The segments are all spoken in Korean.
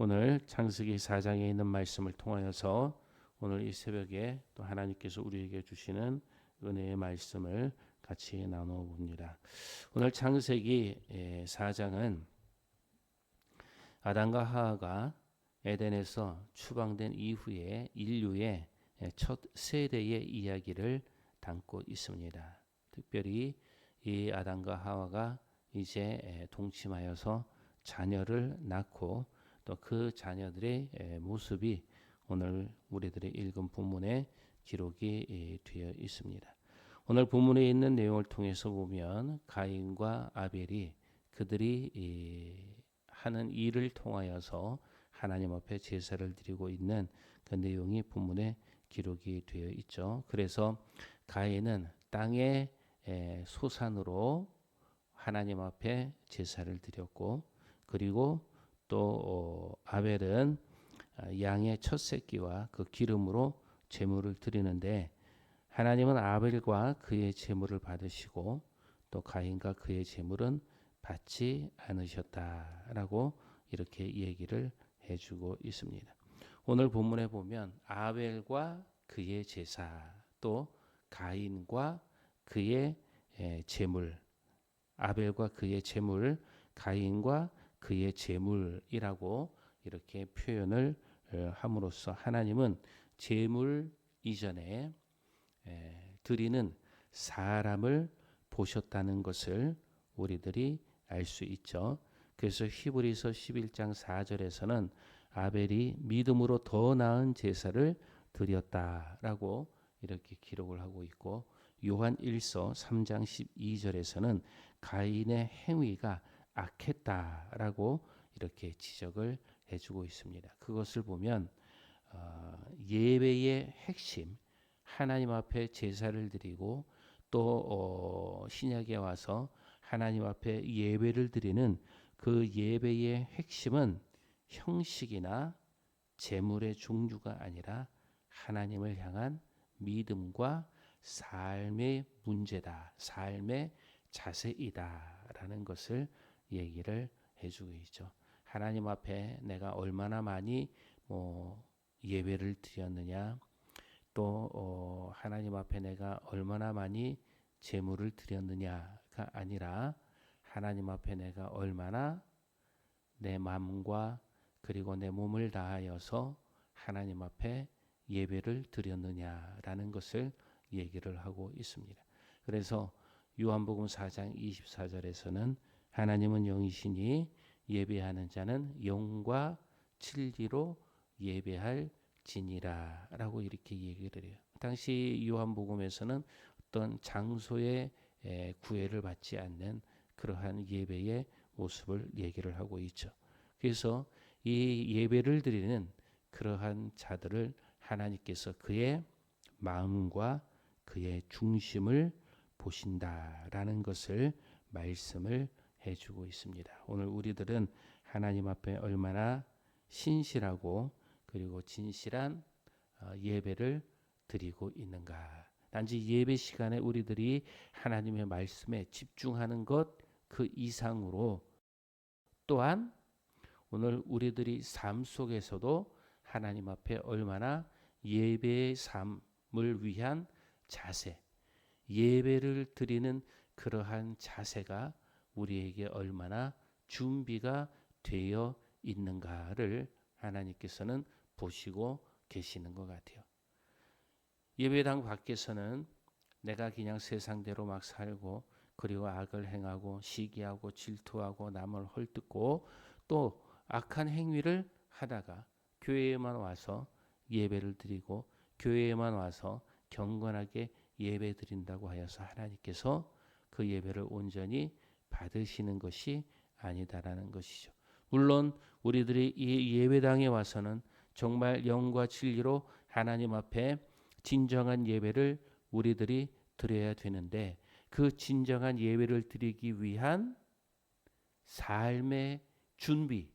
오늘 창세기 4장에 있는 말씀을 통하여서 오늘 이 새벽에 또 하나님께서 우리에게 주시는 은혜의 말씀을 같이 나누어 봅니다. 오늘 창세기 4장은 아담과 하와가 에덴에서 추방된 이후에 인류의 첫 세대의 이야기를 담고 있습니다. 특별히 이 아담과 하와가 이제 동침하여서 자녀를 낳고 또 그 자녀들의 모습이 오늘 우리들이 읽은 본문에 기록이 되어 있습니다. 오늘 본문에 있는 내용을 통해서 보면 가인과 아벨이 그들이 하는 일을 통하여서 하나님 앞에 제사를 드리고 있는 그 내용이 본문에 기록이 되어 있죠. 그래서 가인은 땅의 소산으로 하나님 앞에 제사를 드렸고, 그리고 또 아벨은 양의 첫 새끼와 그 기름으로 제물을 드리는데, 하나님은 아벨과 그의 제물을 받으시고 또 가인과 그의 제물은 받지 않으셨다라고 이렇게 얘기를 해주고 있습니다. 오늘 본문에 보면 아벨과 그의 제사, 또 가인과 그의 제물, 아벨과 그의 제물, 가인과 그의 제물이라고 이렇게 표현을 함으로써 하나님은 제물 이전에 드리는 사람을 보셨다는 것을 우리들이 알 수 있죠. 그래서 히브리서 11장 4절에서는 아벨이 믿음으로 더 나은 제사를 드렸다라고 이렇게 기록을 하고 있고, 요한 1서 3장 12절에서는 가인의 행위가 악했다라고 이렇게 지적을 해주고 있습니다. 그것을 보면 예배의 핵심, 하나님 앞에 제사를 드리고 또 신약에 와서 하나님 앞에 예배를 드리는 그 예배의 핵심은 형식이나 제물의 종류가 아니라 하나님을 향한 믿음과 삶의 문제다, 삶의 자세이다라는 것을 얘기를 해주고 있죠. 하나님 앞에 내가 얼마나 많이 예배를 드렸느냐, 또 하나님 앞에 내가 얼마나 많이 제물을 드렸느냐가 아니라 하나님 앞에 내가 얼마나 내 마음과 그리고 내 몸을 다하여서 하나님 앞에 예배를 드렸느냐라는 것을 얘기를 하고 있습니다. 그래서 요한복음 4장 24절에서는 하나님은 영이시니 예배하는 자는 영과 진리로 예배할 지니라라고 이렇게 얘기를 해요. 당시 요한복음에서는 어떤 장소의 구애를 받지 않는 그러한 예배의 모습을 얘기를 하고 있죠. 그래서 이 예배를 드리는 그러한 자들을 하나님께서 그의 마음과 그의 중심을 보신다라는 것을 말씀을 해주고 있습니다. 오늘 우리들은 하나님 앞에 얼마나 신실하고 그리고 진실한 예배를 드리고 있는가. 단지 예배 시간에 우리들이 하나님의 말씀에 집중하는 것 그 이상으로 또한 오늘 우리들이 삶 속에서도 하나님 앞에 얼마나 예배의 삶을 위한 자세, 예배를 드리는 그러한 자세가 우리에게 얼마나 준비가 되어 있는가를 하나님께서는 보시고 계시는 것 같아요. 예배당 밖에서는 내가 그냥 세상대로 막 살고 그리고 악을 행하고 시기하고 질투하고 남을 헐뜯고 또 악한 행위를 하다가 교회에만 와서 예배를 드리고 교회에만 와서 경건하게 예배 드린다고 하여서 하나님께서 그 예배를 온전히 받으시는 것이 아니다라는 것이죠. 물론 우리들이 이 예배당에 와서는 정말 영과 진리로 하나님 앞에 진정한 예배를 우리들이 드려야 되는데, 그 진정한 예배를 드리기 위한 삶의 준비,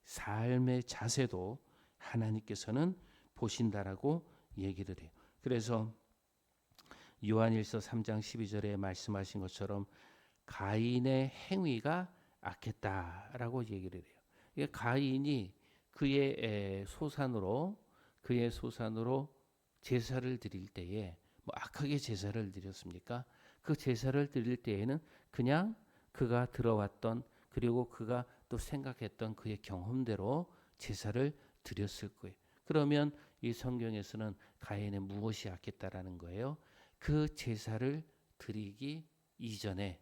삶의 자세도 하나님께서는 보신다라고 얘기를 해요. 그래서 요한일서 3장 12절에 말씀하신 것처럼 가인의 행위가 악했다라고 얘기를 해요. 가인이 그의 소산으로 제사를 드릴 때에 뭐 악하게 제사를 드렸습니까? 그 제사를 드릴 때에는 그냥 그가 들어왔던 그리고 그가 또 생각했던 그의 경험대로 제사를 드렸을 거예요. 그러면 이 성경에서는 가인의 무엇이 악했다라는 거예요? 그 제사를 드리기 이전에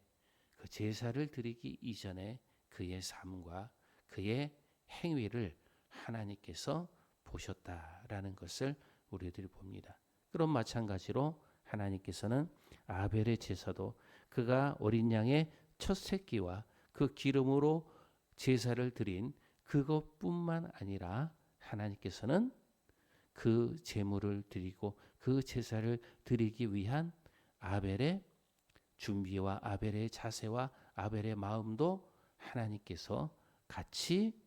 그의 삶과 그의 행위를 하나님께서 보셨다라는 것을 우리들이 봅니다. 그럼 마찬가지로 하나님께서는 아벨의 제사도 그가 어린 양의 첫 새끼와 그 기름으로 제사를 드린 그것뿐만 아니라 하나님께서는 그 제물을 드리고 그 제사를 드리기 위한 아벨의 준비와 아벨의 자세와 아벨의 마음도 하나님께서 같이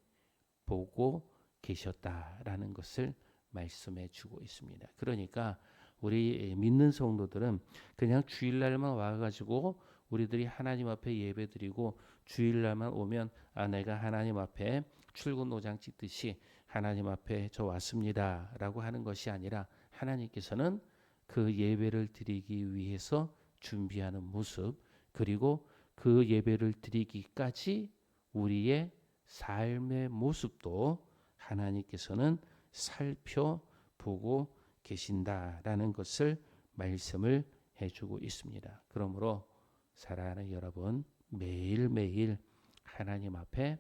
보고 계셨다라는 것을 말씀해 주고 있습니다. 그러니까 우리 믿는 성도들은 그냥 주일날만 와가지고 우리들이 하나님 앞에 예배드리고 주일날만 오면 내가 하나님 앞에 출근 도장 찍듯이 하나님 앞에 저 왔습니다라고 하는 것이 아니라 하나님께서는 그 예배를 드리기 위해서 준비하는 모습 그리고 그 예배를 드리기까지 우리의 삶의 모습도 하나님께서는 살펴보고 계신다라는 것을 말씀을 해주고 있습니다. 그러므로 사랑하는 여러분 매일매일 하나님 앞에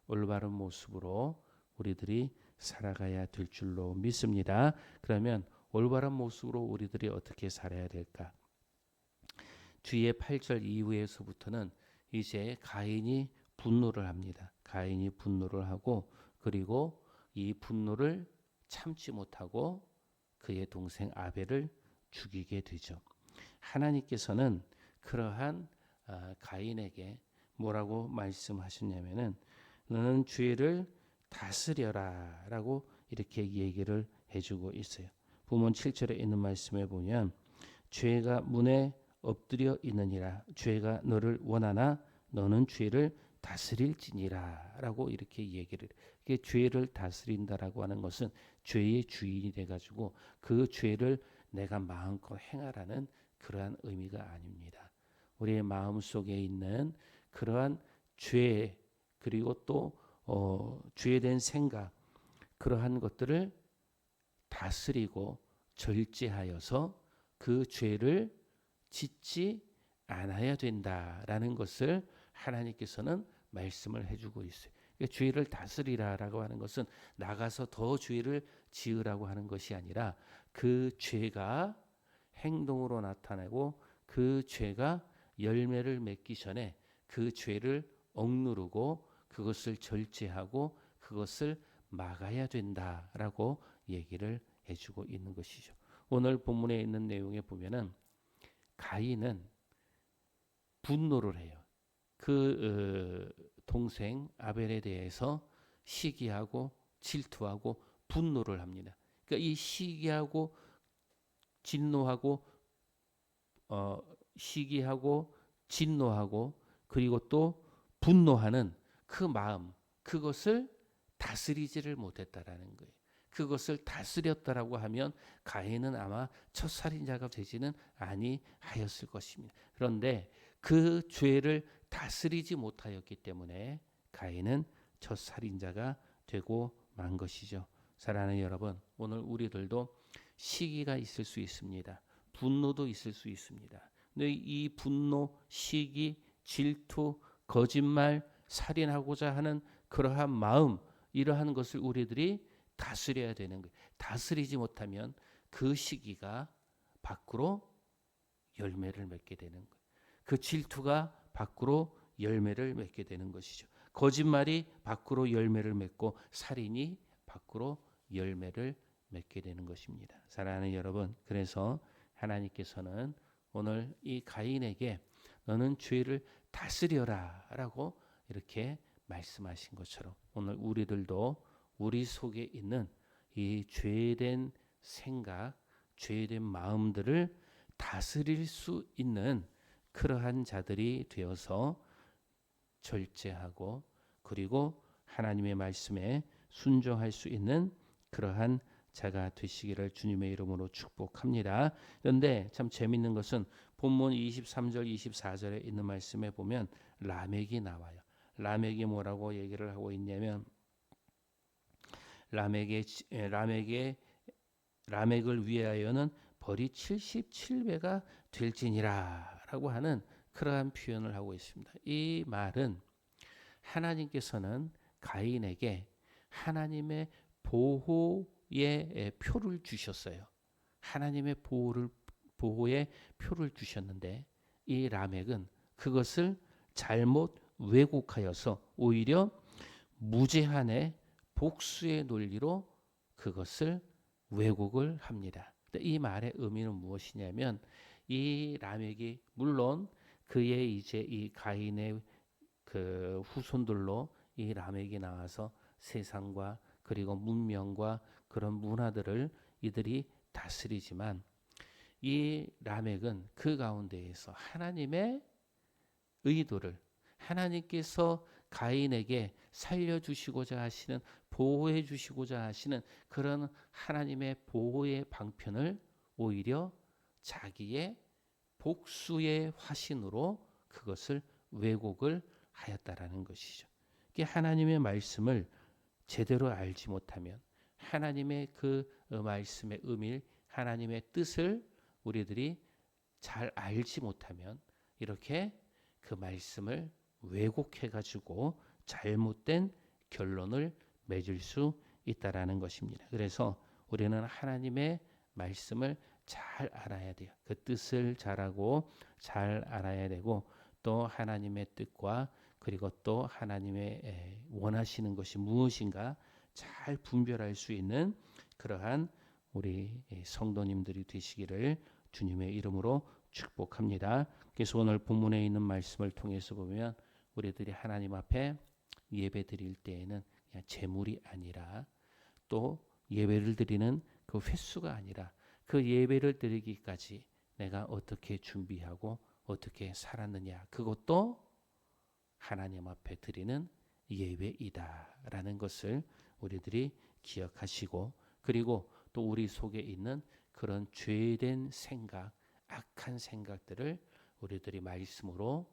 올바른 모습으로 우리들이 살아가야 될 줄로 믿습니다. 그러면 올바른 모습으로 우리들이 어떻게 살아야 될까? 뒤에 8절 이후에서부터는 이제 가인이 분노를 합니다. 가인이 분노를 하고 그리고 이 분노를 참지 못하고 그의 동생 아벨을 죽이게 되죠. 하나님께서는 그러한 가인에게 뭐라고 말씀하셨냐면은 너는 죄를 다스려라라고 이렇게 얘기를 해주고 있어요. 본문 7절에 있는 말씀에 보면 죄가 문에 엎드려 있느니라 죄가 너를 원하나 너는 죄를 다스릴지니라라고 이렇게 얘기를 이게 죄를 다스린다라고 하는 것은 죄의 주인이 돼가지고 그 죄를 내가 마음껏 행하라는 그러한 의미가 아닙니다. 우리의 마음 속에 있는 그러한 죄 그리고 또 죄된 생각 그러한 것들을 다스리고 절제하여서 그 죄를 짓지 않아야 된다라는 것을 하나님께서는 말씀을 해주고 있어요. 그러니까 죄를 다스리라라고 하는 것은 나가서 더 죄를 지으라고 하는 것이 아니라 그 죄가 행동으로 나타나고 그 죄가 열매를 맺기 전에 그 죄를 억누르고 그것을 절제하고 그것을 막아야 된다라고 얘기를 해주고 있는 것이죠. 오늘 본문에 있는 내용에 보면은 가인은 분노를 해요. 그 동생 아벨에 대해서 시기하고 질투하고 분노를 합니다. 그러니까 이 시기하고 진노하고 시기하고 진노하고 그리고 또 분노하는 그 마음 그것을 다스리지를 못했다라는 거예요. 그것을 다스렸다라고 하면 가인은 아마 첫 살인자가 되지는 아니하였을 것입니다. 그런데 그 죄를 다스리지 못하였기 때문에 가인은 첫 살인자가 되고 만 것이죠. 사랑하는 여러분, 오늘 우리들도 시기가 있을 수 있습니다. 분노도 있을 수 있습니다. 근데 이 분노, 시기, 질투, 거짓말, 살인하고자 하는 그러한 마음, 이러한 것을 우리들이 다스려야 되는 거예요. 다스리지 못하면 그 시기가 밖으로 열매를 맺게 되는 거예요. 그 질투가 밖으로 열매를 맺게 되는 것이죠. 거짓말이 밖으로 열매를 맺고 살인이 밖으로 열매를 맺게 되는 것입니다. 사랑하는 여러분, 그래서 하나님께서는 오늘 이 가인에게 너는 죄를 다스려라라고 이렇게 말씀하신 것처럼 오늘 우리들도 우리 속에 있는 이 죄된 생각, 죄된 마음들을 다스릴 수 있는 그러한 자들이 되어서 절제하고 그리고 하나님의 말씀에 순종할 수 있는 그러한 자가 되시기를 주님의 이름으로 축복합니다. 그런데 참 재밌는 것은 본문 23절 24절에 있는 말씀에 보면 라멕이 나와요. 라멕이 뭐라고 얘기를 하고 있냐면 라멕을 위하여는 벌이 77배가 될지니라라고 하는 그러한 표현을 하고 있습니다. 이 말은 하나님께서는 가인에게 하나님의 보호의 표를 주셨어요. 하나님의 보호의 표를 주셨는데 이 라멕은 그것을 잘못 왜곡하여서 오히려 무제한의 복수의 논리로 그것을 왜곡을 합니다. 이 말의 의미는 무엇이냐면 이 라멕이 물론 그의 이제 이 가인의 그 후손들로 이 라멕이 나와서 세상과 그리고 문명과 그런 문화들을 이들이 다스리지만 이 라멕은 그 가운데에서 하나님의 의도를 하나님께서 가인에게 살려주시고자 하시는 보호해 주시고자 하시는 그런 하나님의 보호의 방편을 오히려 자기의 복수의 화신으로 그것을 왜곡을 하였다라는 것이죠. 이게 하나님의 말씀을 제대로 알지 못하면 하나님의 그 말씀의 의미, 하나님의 뜻을 우리들이 잘 알지 못하면 이렇게 그 말씀을 왜곡해 가지고 잘못된 결론을 맺을 수 있다라는 것입니다. 그래서 우리는 하나님의 말씀을 잘 알아야 돼요. 그 뜻을 잘 알아야 되고 또 하나님의 뜻과 그리고 또 하나님의 원하시는 것이 무엇인가 잘 분별할 수 있는 그러한 우리 성도님들이 되시기를 주님의 이름으로 축복합니다. 그래서 오늘 본문에 있는 말씀을 통해서 보면 우리들이 하나님 앞에 예배 드릴 때에는 그냥 재물이 아니라 또 예배를 드리는 그 횟수가 아니라 그 예배를 드리기까지 내가 어떻게 준비하고 어떻게 살았느냐 그것도 하나님 앞에 드리는 예배이다라는 것을 우리들이 기억하시고 그리고 또 우리 속에 있는 그런 죄된 생각, 악한 생각들을 우리들이 말씀으로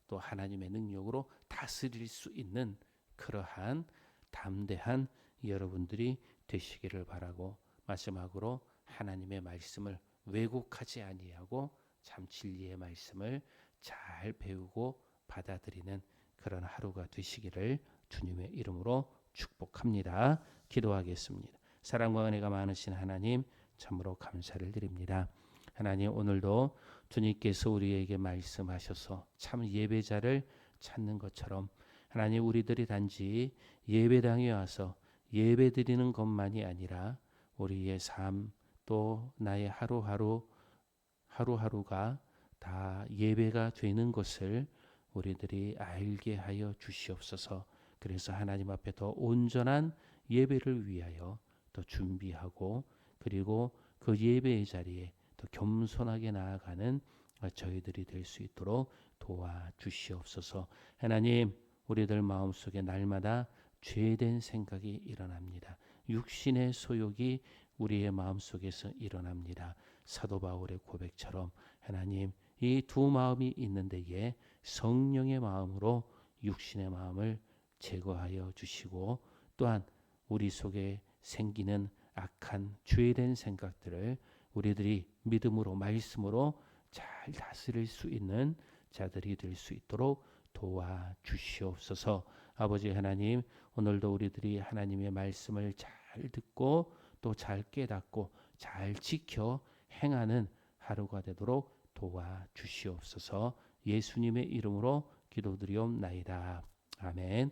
또 하나님의 능력으로 다스릴 수 있는 그러한 담대한 여러분들이 되시기를 바라고 마지막으로 하나님의 말씀을 왜곡하지 아니하고 참 진리의 말씀을 잘 배우고 받아들이는 그런 하루가 되시기를 주님의 이름으로 축복합니다. 기도하겠습니다. 사랑과 은혜가 많으신 하나님 참으로 감사를 드립니다. 하나님 오늘도 주님께서 우리에게 말씀하셔서 참 예배자를 찾는 것처럼 하나님 우리들이 단지 예배당에 와서 예배드리는 것만이 아니라 우리의 삶 또 나의 하루하루가 다 예배가 되는 것을 우리들이 알게 하여 주시옵소서. 그래서 하나님 앞에 더 온전한 예배를 위하여 더 준비하고 그리고 그 예배의 자리에 더 겸손하게 나아가는 저희들이 될 수 있도록 도와주시옵소서. 하나님 우리들 마음속에 날마다 죄된 생각이 일어납니다. 육신의 소욕이 우리의 마음속에서 일어납니다. 사도 바울의 고백처럼 하나님 이 두 마음이 있는 데에 성령의 마음으로 육신의 마음을 제거하여 주시고 또한 우리 속에 생기는 악한 죄된 생각들을 우리들이 믿음으로 말씀으로 잘 다스릴 수 있는 자들이 될 수 있도록 도와주시옵소서. 아버지 하나님 오늘도 우리들이 하나님의 말씀을 잘 듣고 또 잘 깨닫고 잘 지켜 행하는 하루가 되도록 도와주시옵소서. 예수님의 이름으로 기도드리옵나이다. 아멘.